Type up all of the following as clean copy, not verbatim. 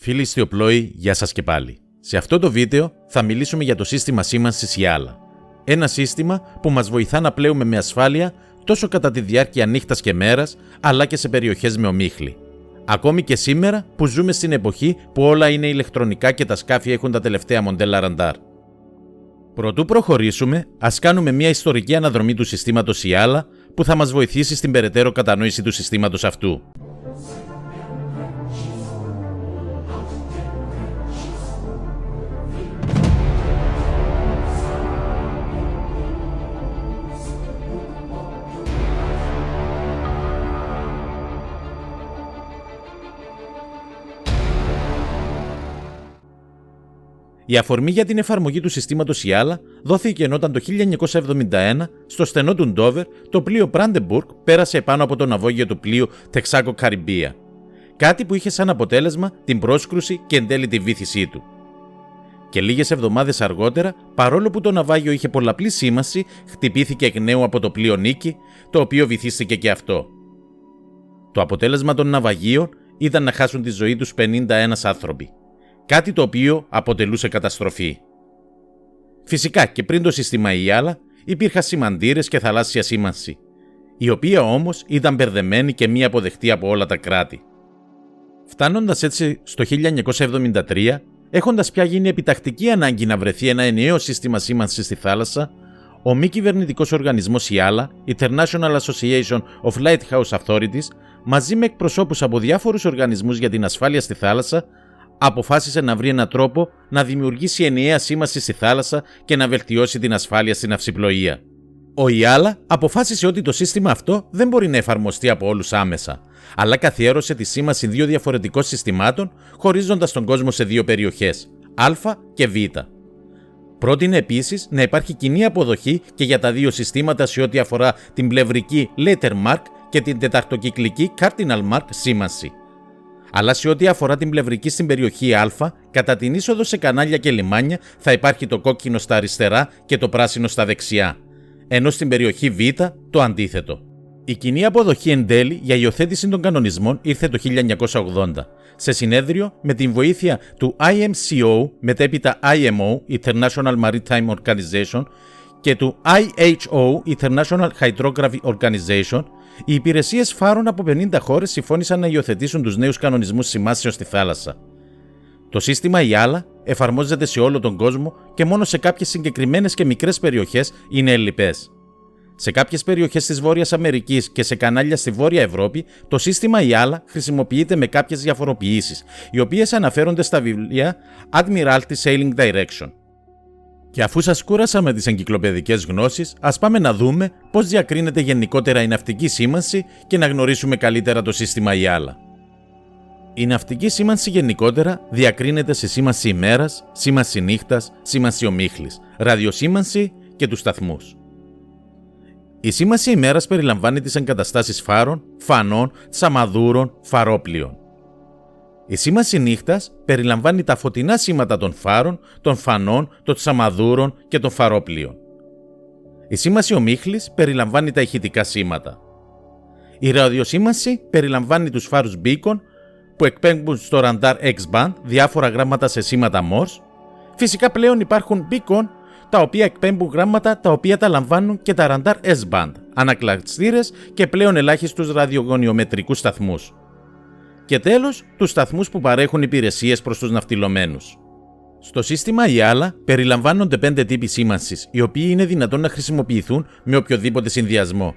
Φίλοι ιστιοπλόοι, γεια σας και πάλι. Σε αυτό το βίντεο θα μιλήσουμε για το σύστημα σήμανσης YALA. Ένα σύστημα που μας βοηθά να πλέουμε με ασφάλεια τόσο κατά τη διάρκεια νύχτας και μέρας, αλλά και σε περιοχές με ομίχλη. Ακόμη και σήμερα που ζούμε στην εποχή που όλα είναι ηλεκτρονικά και τα σκάφη έχουν τα τελευταία μοντέλα ραντάρ. Προτού προχωρήσουμε, ας κάνουμε μια ιστορική αναδρομή του συστήματος YALA που θα μας βοηθήσει στην περαιτέρω κατανόηση του συστήματος αυτού. Η αφορμή για την εφαρμογή του συστήματος YALA δόθηκε όταν το 1971 στο στενό του Ντόβερ το πλοίο Brandenburg πέρασε επάνω από το ναυάγιο του πλοίου Texaco Caribbean. Κάτι που είχε σαν αποτέλεσμα την πρόσκρουση και εν τέλει τη βύθισή του. Και λίγες εβδομάδες αργότερα, παρόλο που το ναυάγιο είχε πολλαπλή σήμανση, χτυπήθηκε εκ νέου από το πλοίο Νίκη, το οποίο βυθίστηκε και αυτό. Το αποτέλεσμα των ναυαγίων ήταν να χάσουν τη ζωή τους 51 άνθρωποι. Κάτι το οποίο αποτελούσε καταστροφή. Φυσικά και πριν το σύστημα YALA υπήρχαν σημαντήρες και θαλάσσια σήμανση, η οποία όμως ήταν μπερδεμένη και μη αποδεκτή από όλα τα κράτη. Φτάνοντας έτσι στο 1973, έχοντας πια γίνει επιτακτική ανάγκη να βρεθεί ένα ενιαίο σύστημα σήμανσης στη θάλασσα, ο μη κυβερνητικός οργανισμός YALA, International Association of Lighthouse Authorities, μαζί με εκπροσώπους από διάφορους οργανισμούς για την ασφάλεια στη θάλασσα, αποφάσισε να βρει έναν τρόπο να δημιουργήσει ενιαία σήμανση στη θάλασσα και να βελτιώσει την ασφάλεια στην ναυσιπλοεία. Ο YALA αποφάσισε ότι το σύστημα αυτό δεν μπορεί να εφαρμοστεί από όλους άμεσα, αλλά καθιέρωσε τη σήμανση δύο διαφορετικών συστημάτων, χωρίζοντας τον κόσμο σε δύο περιοχές, Α και Β. Πρότεινε επίσης να υπάρχει κοινή αποδοχή και για τα δύο συστήματα σε ό,τι αφορά την πλευρική Lettermark και την τεταρτοκυκλική Cardinal Mark σήμανση. Αλλά σε ό,τι αφορά την πλευρική στην περιοχή Α, κατά την είσοδο σε κανάλια και λιμάνια θα υπάρχει το κόκκινο στα αριστερά και το πράσινο στα δεξιά, ενώ στην περιοχή Β το αντίθετο. Η κοινή αποδοχή εν τέλει για υιοθέτηση των κανονισμών ήρθε το 1980, σε συνέδριο με την βοήθεια του IMCO, μετέπειτα IMO, International Maritime Organization, και του IHO, International Hydrography Organization. Οι υπηρεσίες φάρων από 50 χώρες συμφώνησαν να υιοθετήσουν τους νέους κανονισμούς σημάσεων στη θάλασσα. Το σύστημα YALA εφαρμόζεται σε όλο τον κόσμο και μόνο σε κάποιες συγκεκριμένες και μικρές περιοχές είναι ελλειπές. Σε κάποιες περιοχές της Βόρειας Αμερικής και σε κανάλια στη Βόρεια Ευρώπη, το σύστημα YALA χρησιμοποιείται με κάποιες διαφοροποιήσεις, οι οποίες αναφέρονται στα βιβλία Admiralty Sailing Direction. Και αφού σας κούρασα με τις εγκυκλοπαιδικές γνώσεις, ας πάμε να δούμε πώς διακρίνεται γενικότερα η ναυτική σήμανση και να γνωρίσουμε καλύτερα το σύστημα YALA. Η ναυτική σήμανση γενικότερα διακρίνεται σε σήμανση ημέρας, σήμανση νύχτας, σήμανση ομίχλης, ραδιοσήμανση και τους σταθμούς. Η σήμανση ημέρας περιλαμβάνει τις εγκαταστάσεις φάρων, φανών, τσαμαδούρων, φαρόπλοιων. Η σήμανση νύχτας περιλαμβάνει τα φωτεινά σήματα των φάρων, των φανών, των τσαμαδούρων και των φαρόπλοιων. Η σήμανση ομίχλης περιλαμβάνει τα ηχητικά σήματα. Η ραδιοσήμανση περιλαμβάνει τους φάρους beacon που εκπέμπουν στο ραντάρ X-band διάφορα γράμματα σε σήματα Morse. Φυσικά πλέον υπάρχουν beacon τα οποία εκπέμπουν γράμματα τα οποία τα λαμβάνουν και τα ραντάρ S-band, ανακλαστήρες και πλέον ελάχιστους ραδιογωνιομετρικούς σταθμούς. Και τέλος, τους σταθμούς που παρέχουν υπηρεσίες προς τους ναυτιλωμένους. Στο σύστημα YALA περιλαμβάνονται 5 τύποι σήμανσης, οι οποίοι είναι δυνατόν να χρησιμοποιηθούν με οποιοδήποτε συνδυασμό.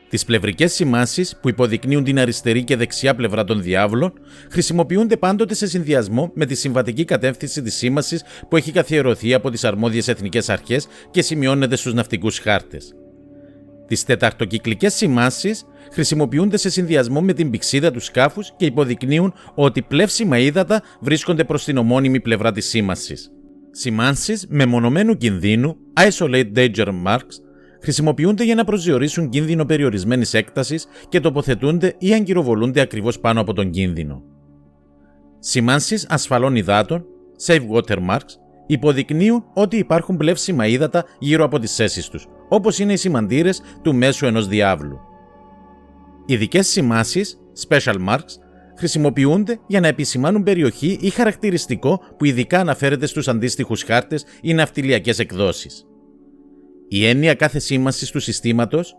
Τις πλευρικές σημάνσεις, που υποδεικνύουν την αριστερή και δεξιά πλευρά των διάβλων, χρησιμοποιούνται πάντοτε σε συνδυασμό με τη συμβατική κατεύθυνση της σήμανσης που έχει καθιερωθεί από τις αρμόδιες εθνικές αρχές και σημειώνεται στους ναυτικούς χάρτες. Τις τεταρτοκυκλικές σημάνσεις χρησιμοποιούνται σε συνδυασμό με την πυξίδα του σκάφους και υποδεικνύουν ότι πλεύσιμα ύδατα βρίσκονται προς την ομώνυμη πλευρά της σήμανσης. Σημάνσεις μεμονωμένου κινδύνου, Isolate Danger Marks, χρησιμοποιούνται για να προσδιορίσουν κίνδυνο περιορισμένης έκτασης και τοποθετούνται ή αγκυροβολούνται ακριβώς πάνω από τον κίνδυνο. Σημάνσεις ασφαλών υδάτων, Safe Water Marks, υποδεικνύουν ότι υπάρχουν πλεύσιμα ύδατα γύρω από τις θέσεις τους, όπως είναι οι σημαντήρες του μέσου ενός διάβλου. Ειδικές σημάσεις, special marks, χρησιμοποιούνται για να επισημάνουν περιοχή ή χαρακτηριστικό που ειδικά αναφέρεται στους αντίστοιχους χάρτες ή ναυτιλιακές εκδόσεις. Η έννοια κάθε σήμανσης του συστήματος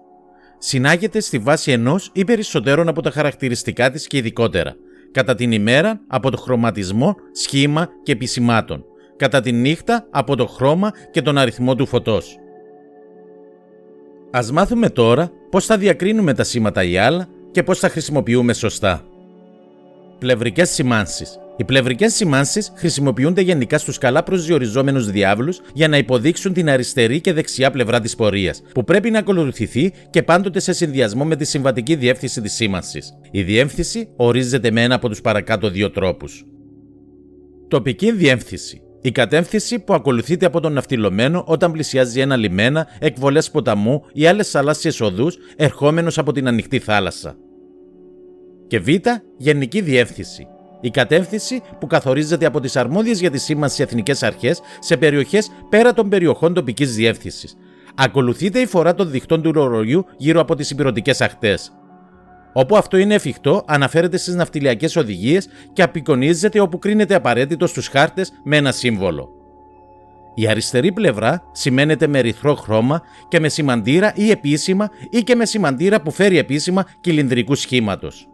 συνάγεται στη βάση ενός ή περισσότερων από τα χαρακτηριστικά της και ειδικότερα, κατά την ημέρα από το χρωματισμό, σχήμα και επισημάτων, κατά τη νύχτα από το χρώμα και τον αριθμό του φωτός. Ας μάθουμε τώρα πώς θα διακρίνουμε τα σήματα ή άλλα και πώς θα χρησιμοποιούμε σωστά. Πλευρικές σημάνσεις. Οι πλευρικές σημάνσεις χρησιμοποιούνται γενικά στους καλά προσδιοριζόμενους διάβλους για να υποδείξουν την αριστερή και δεξιά πλευρά της πορείας, που πρέπει να ακολουθηθεί και πάντοτε σε συνδυασμό με τη συμβατική διεύθυνση της σήμανσης. Η διεύθυνση ορίζεται με ένα από τους παρακάτω δύο τρόπους. Τοπική διεύθυνση. Η κατεύθυνση που ακολουθείται από τον ναυτιλωμένο όταν πλησιάζει ένα λιμένα, εκβολές ποταμού ή άλλες θαλάσσιες οδούς ερχόμενος από την ανοιχτή θάλασσα. Και Β. Γενική διεύθυνση. Η κατεύθυνση που καθορίζεται από τις αρμόδιες για τη σήμανση εθνικές αρχές σε περιοχές πέρα των περιοχών τοπικής διεύθυνσης. Ακολουθείται η φορά των διχτών του ρολογιού γύρω από τις ηπειρωτικές ακτές. Όπου αυτό είναι εφικτό, αναφέρεται στις ναυτιλιακές οδηγίες και απεικονίζεται όπου κρίνεται απαραίτητο στους χάρτες με ένα σύμβολο. Η αριστερή πλευρά σημαίνεται με ερυθρό χρώμα και με σημαντήρα ή επίσημα ή και με σημαντήρα που φέρει επίσημα κυλινδρικού σχήματος.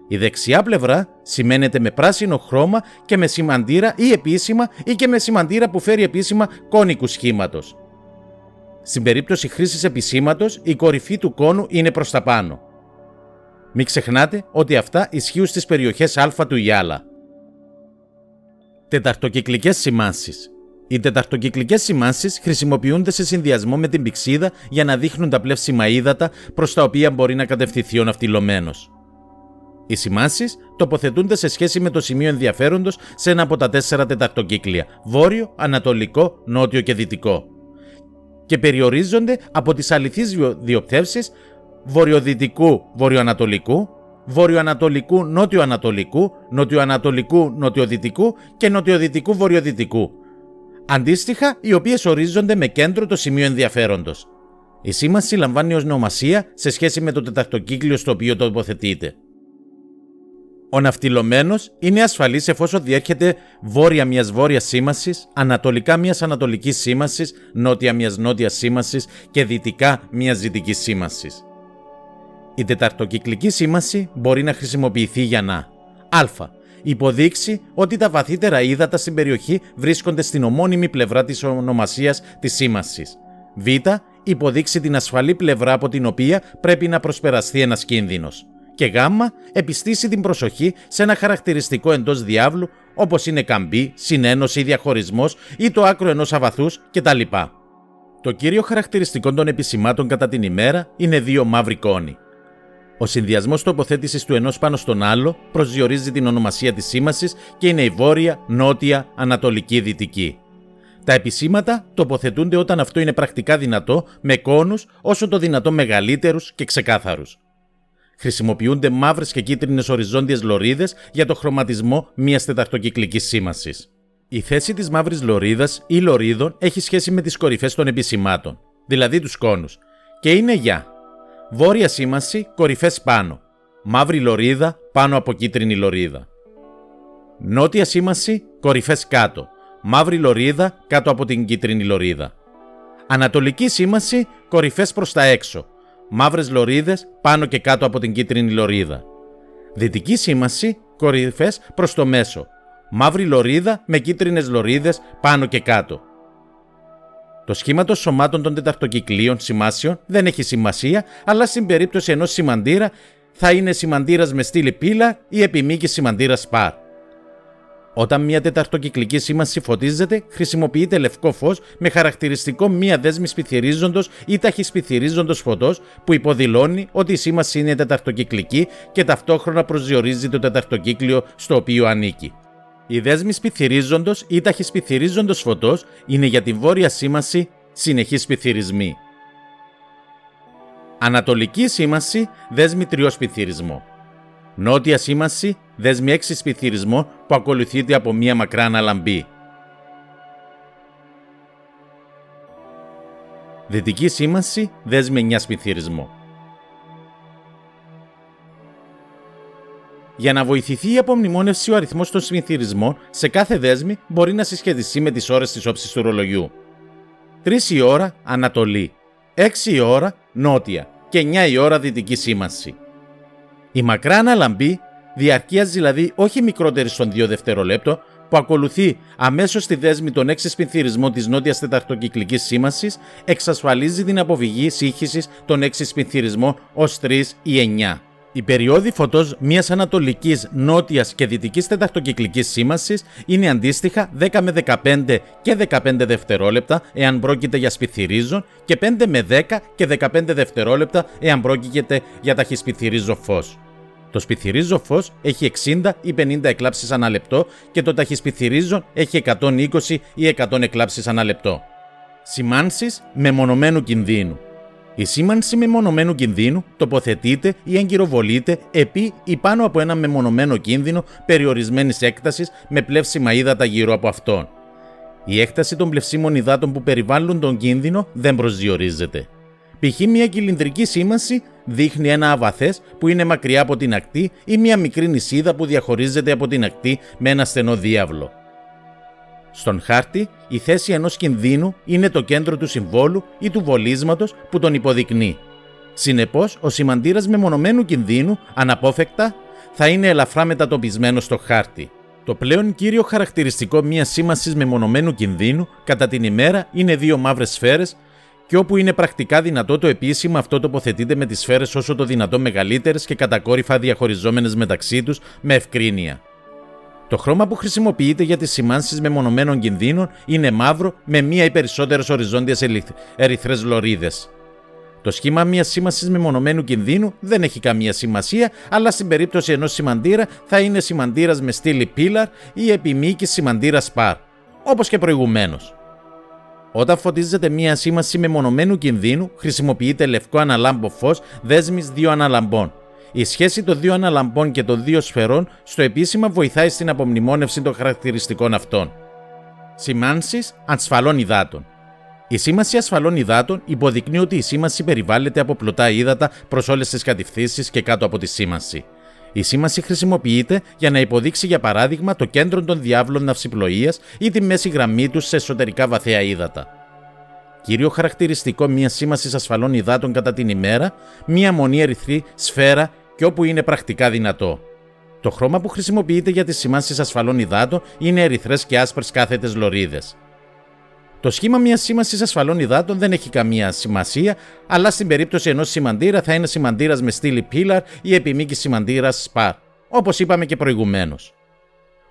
Η δεξιά πλευρά σημαίνεται με πράσινο χρώμα και με σημαντήρα ή επίσημα ή και με σημαντήρα που φέρει επίσημα κόνικου σχήματος. Στην περίπτωση χρήσης επισήματος, η κορυφή του κόνου είναι προς τα πάνω. Μην ξεχνάτε ότι αυτά ισχύουν στις περιοχές Α του Ιάλα. Τεταρτοκυκλικές σημάνσεις. Οι τεταρτοκυκλικές σημάνσεις χρησιμοποιούνται σε συνδυασμό με την πυξίδα για να δείχνουν τα πλεύσιμα ύδατα προς τα οποία μπορεί να κατευθυνθεί ο ναυτιλωμένος. Οι σημάνσεις τοποθετούνται σε σχέση με το σημείο ενδιαφέροντος σε ένα από τα 4 τεταρτοκύκλια, βόρειο, ανατολικό, νότιο και δυτικό, και περιορίζονται από τις αληθείς διοπτεύσεις βορειοδυτικού βορειοανατολικού, βορειοανατολικού νότιο-ανατολικού, νότιο-ανατολικού νοτιοδυτικού και νοτιοδυτικού βορειοδυτικού, αντίστοιχα οι οποίες ορίζονται με κέντρο το σημείο ενδιαφέροντος. Η σήμανση λαμβάνει ως ονομασία σε σχέση με το τεταρτοκύκλιο στο οποίο τοποθετείται. Ο ναυτιλωμένος είναι ασφαλής εφόσον διέρχεται βόρεια μιας βόρειας σήμανσης, ανατολικά μιας ανατολικής σήμανσης, νότια μιας νότιας σήμανσης και δυτικά μιας δυτικής σήμανσης. Η τεταρτοκυκλική σήμανση μπορεί να χρησιμοποιηθεί για να α. Υποδείξει ότι τα βαθύτερα ύδατα στην περιοχή βρίσκονται στην ομώνυμη πλευρά της ονομασίας της σήμανσης. Β. Υποδείξει την ασφαλή πλευρά από την οποία πρέπει να προσπεραστεί ένας κίνδυνος. Και Γ. Επιστήσει την προσοχή σε ένα χαρακτηριστικό εντός διάβλου όπως είναι καμπή, συνένωση ή διαχωρισμός ή το άκρο ενός αβαθούς κτλ. Το κύριο χαρακτηριστικό των επισημάτων κατά την ημέρα είναι δύο μαύροι κόνοι. Ο συνδυασμός τοποθέτησης του ενός πάνω στον άλλο προσδιορίζει την ονομασία της σήμανσης και είναι η βόρεια, νότια, ανατολική, δυτική. Τα επισήματα τοποθετούνται όταν αυτό είναι πρακτικά δυνατό με κόνους όσο το δυνατό μεγαλύτερους και ξεκάθαρους. Χρησιμοποιούνται μαύρες και κίτρινες οριζόντιες λωρίδες για το χρωματισμό μιας τεταρτοκυκλικής σήμανσης. Η θέση της μαύρης λωρίδας ή λωρίδων έχει σχέση με τις κορυφές των επισημάτων, δηλαδή τους κόνους, και είναι για βόρεια σήμανση, κορυφές πάνω, μαύρη λωρίδα πάνω από κίτρινη λωρίδα. Νότια σήμανση, κορυφές κάτω, μαύρη λωρίδα κάτω από την κίτρινη λωρίδα. Ανατολική σήμανση, κορυφές προς τα έξω, μαύρες λωρίδες πάνω και κάτω από την κίτρινη λωρίδα. Δυτική σήμανση, κορυφές προς το μέσο, μαύρη λωρίδα με κίτρινες λωρίδες πάνω και κάτω. Το σχήμα των σωμάτων των τεταρτοκυκλίων σημάσεων δεν έχει σημασία, αλλά στην περίπτωση ενός σημαντήρα θα είναι σημαντήρας με στήλη πύλα ή επιμήκης σημαντήρας παρ. Όταν μια τεταρτοκυκλική σήμανση φωτίζεται, χρησιμοποιείται λευκό φως με χαρακτηριστικό μία δέσμη σπιθυρίζοντος ή ταχυσπιθυρίζοντος φωτός που υποδηλώνει ότι η σήμανση είναι τεταρτοκυκλική και ταυτόχρονα προσδιορίζει το τεταρτοκύκλιο στο οποίο ανήκει. Η δέσμη σπιθυρίζοντος ή ταχυσπιθυρίζοντος φωτός είναι για τη βόρεια σήμανση συνεχής σπιθυρισμοί. Ανατολική σήμανση, δέσμη τριοσπιθυρισμό. Νότια σήμανση, δέσμη 6 σπιθυρισμό που ακολουθείται από μία μακρά αναλαμπή. Δυτική σήμανση, δέσμη 9 σπιθυρισμό. Για να βοηθηθεί η απομνημόνευση, ο αριθμός των συνθηρισμών σε κάθε δέσμη μπορεί να συσχετιστεί με τις ώρες της όψης του ρολογιού. 3 η ώρα Ανατολή, 6 η ώρα Νότια και 9 η ώρα Δυτική σήμανση. Η μακρά αναλαμπή, διαρκείας δηλαδή όχι μικρότερη των 2 δευτερολέπτων, που ακολουθεί αμέσως στη δέσμη των 6 σπινθυρισμών της νότιας τεταρτοκυκλικής σήμανσης, εξασφαλίζει την αποφυγή σύγχυσης των 6 σπινθυρισμών ως 3 ή 9. Οι περιόδοι φωτός μιας ανατολικής, νότιας και δυτικής τεταρτοκυκλικής σήμανσης είναι αντίστοιχα 10 με 15 και 15 δευτερόλεπτα εάν πρόκειται για σπινθυρίζον και 5 με 10 και 15 δευτερόλεπτα εάν πρόκειται για ταχυσπινθυρίζον φως. Το σπινθυρίζον φως έχει 60 ή 50 εκλάψεις ανά λεπτό και το ταχυσπινθυρίζον έχει 120 ή 100 εκλάψεις ανά λεπτό. Σημάνσεις μεμονωμένου κινδύνου. Η σήμανση μεμονωμένου κινδύνου τοποθετείται ή εγκυροβολείται επί ή πάνω από ένα μεμονωμένο κίνδυνο περιορισμένης έκτασης με πλεύσιμα ύδατα γύρω από αυτόν. Η έκταση των πλευσίμων υδάτων που περιβάλλουν τον κίνδυνο δεν προσδιορίζεται. Π.χ. μια κυλινδρική σήμανση δείχνει ένα αβαθές που είναι μακριά από την ακτή ή μια μικρή νησίδα που διαχωρίζεται από την ακτή με ένα στενό διάβλο. Στον χάρτη, η θέση ενός κινδύνου είναι το κέντρο του συμβόλου ή του βολίσματος που τον υποδεικνύει. Συνεπώς, ο σημαντήρας μεμονωμένου κινδύνου, αναπόφευκτα, θα είναι ελαφρά μετατοπισμένος στο χάρτη. Το πλέον κύριο χαρακτηριστικό μιας σήμανσης μεμονωμένου κινδύνου κατά την ημέρα είναι 2 μαύρες σφαίρες, και όπου είναι πρακτικά δυνατό το επίσημα, αυτό τοποθετείται με τις σφαίρες όσο το δυνατό μεγαλύτερες και κατακόρυφα διαχωριζόμενες μεταξύ τους με ευκρίνεια. Το χρώμα που χρησιμοποιείται για τις σημάνσεις μεμονωμένων κινδύνων είναι μαύρο με μία ή περισσότερες οριζόντιες ερυθρές λωρίδες. Το σχήμα μιας σήμανσης μεμονωμένου κινδύνου δεν έχει καμία σημασία, αλλά στην περίπτωση ενός σημαντήρα θα είναι σημαντήρας με στήλη pillar ή επιμήκης σημαντήρας spar, όπως και προηγουμένως. Όταν φωτίζεται μία σήμανση μεμονωμένου κινδύνου, χρησιμοποιείται λευκό αναλάμπο φως δέσμης 2 αναλαμπών. Η σχέση των 2 αναλαμπών και των 2 σφαιρών στο επίσημα βοηθάει στην απομνημόνευση των χαρακτηριστικών αυτών. Σημάνσεις ασφαλών υδάτων. Η σήμανση ασφαλών υδάτων υποδεικνύει ότι η σήμανση περιβάλλεται από πλωτά ύδατα προς όλες τις κατευθύνσεις και κάτω από τη σήμανση. Η σήμανση χρησιμοποιείται για να υποδείξει για παράδειγμα το κέντρο των διάβλων ναυσιπλοείας ή τη μέση γραμμή τους σε εσωτερικά βαθαία ύδατα. Κύριο χαρακτηριστικό μιας σήμανσης ασφαλών υδάτων κατά την ημέρα, μια μονή ερυθρή σφαίρα και όπου είναι πρακτικά δυνατό. Το χρώμα που χρησιμοποιείται για τις σημάνσεις ασφαλών υδάτων είναι ερυθρές και άσπρες κάθετες λωρίδες. Το σχήμα μιας σήμανσης ασφαλών υδάτων δεν έχει καμία σημασία, αλλά στην περίπτωση ενός σημαντήρα θα είναι σημαντήρας με στήλη pillar ή επιμήκης σημαντήρας spar, όπως είπαμε και προηγουμένως.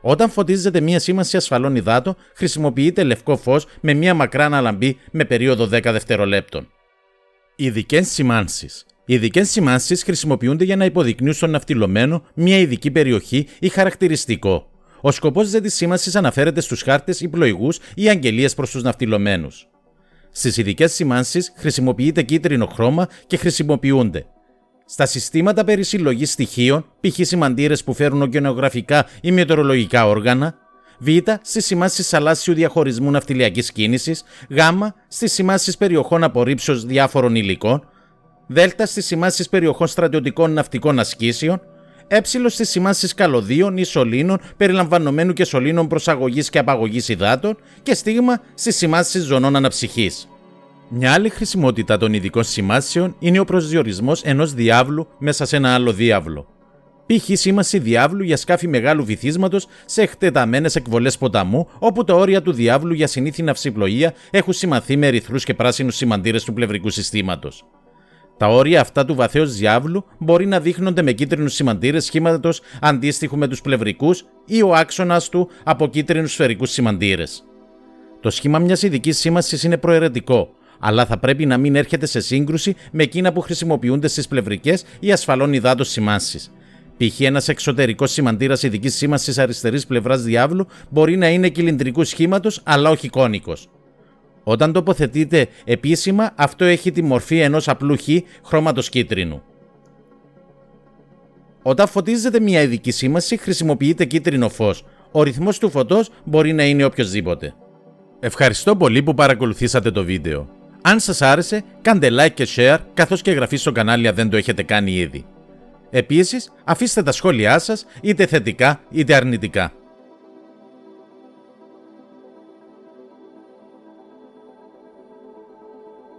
Όταν φωτίζεται μια σήμανση ασφαλών υδάτων, χρησιμοποιείται λευκό φως με μια μακρά αναλαμπή με περίοδο 10 δευτερολέπτων. Ειδικές σημάνσεις. Οι ειδικές σημάνσεις χρησιμοποιούνται για να υποδεικνύουν στον ναυτιλωμένο μια ειδική περιοχή ή χαρακτηριστικό. Ο σκοπός της σήμανσης αναφέρεται στους χάρτες ή πλοηγούς ή αγγελίες προς τους ναυτιλωμένους. Στις ειδικές σημάνσεις χρησιμοποιείται κίτρινο χρώμα και χρησιμοποιούνται στα συστήματα περί συλλογής στοιχείων, π.χ. σημαντήρες που φέρουν οκεανογραφικά ή μετεωρολογικά όργανα, Β. Στις σημάνσεις θαλάσσιου διαχωρισμού ναυτιλιακής κίνησης, Γ. Στις σημάνσεις περιοχών απορρίψεως διάφορων υλικών, Δ. Στις σημάνσεις περιοχών στρατιωτικών ναυτικών ασκήσεων, Ε. Στις σημάνσεις καλωδίων ή σωλήνων περιλαμβανομένου και σωλήνων προσαγωγής και απαγωγής υδάτων και Σ. Στις σημάνσεις ζωνών αναψυχής. Μια άλλη χρησιμότητα των ειδικών σημάσεων είναι ο προσδιορισμός ενός διάβλου μέσα σε ένα άλλο διάβλο. Π.χ. σήμανση διάβλου για σκάφη μεγάλου βυθίσματος σε εκτεταμένες εκβολές ποταμού, όπου τα όρια του διάβλου για συνήθη ναυσιπλοεία έχουν σημανθεί με ερυθρούς και πράσινους σημαντήρες του πλευρικού συστήματος. Τα όρια αυτά του βαθέως διάβλου μπορεί να δείχνονται με κίτρινους σημαντήρες σχήματος αντίστοιχου με τους πλευρικούς ή ο άξονας του από κίτρινους σφαιρικούς σημαντήρες. Το σχήμα μιας ειδικής σήμανσης είναι προαιρετικό, αλλά θα πρέπει να μην έρχεται σε σύγκρουση με εκείνα που χρησιμοποιούνται στις πλευρικές ή ασφαλών υδάτων σημάνσεις. Π.χ. ένας εξωτερικός σημαντήρας ειδικής σήμανσης αριστερής πλευράς διάβλου μπορεί να είναι κυλινδρικού σχήματος, αλλά όχι κόνικος. Όταν τοποθετείται επίσημα, αυτό έχει τη μορφή ενός απλού χ χρώματος κίτρινου. Όταν φωτίζεται μια ειδική σήμανση, χρησιμοποιείται κίτρινο φως. Ο ρυθμός του φωτός μπορεί να είναι οποιοσδήποτε. Ευχαριστώ πολύ που παρακολουθήσατε το βίντεο. Αν σας άρεσε, κάντε like και share, καθώς και εγγραφή στο κανάλι αν δεν το έχετε κάνει ήδη. Επίσης, αφήστε τα σχόλιά σας είτε θετικά είτε αρνητικά.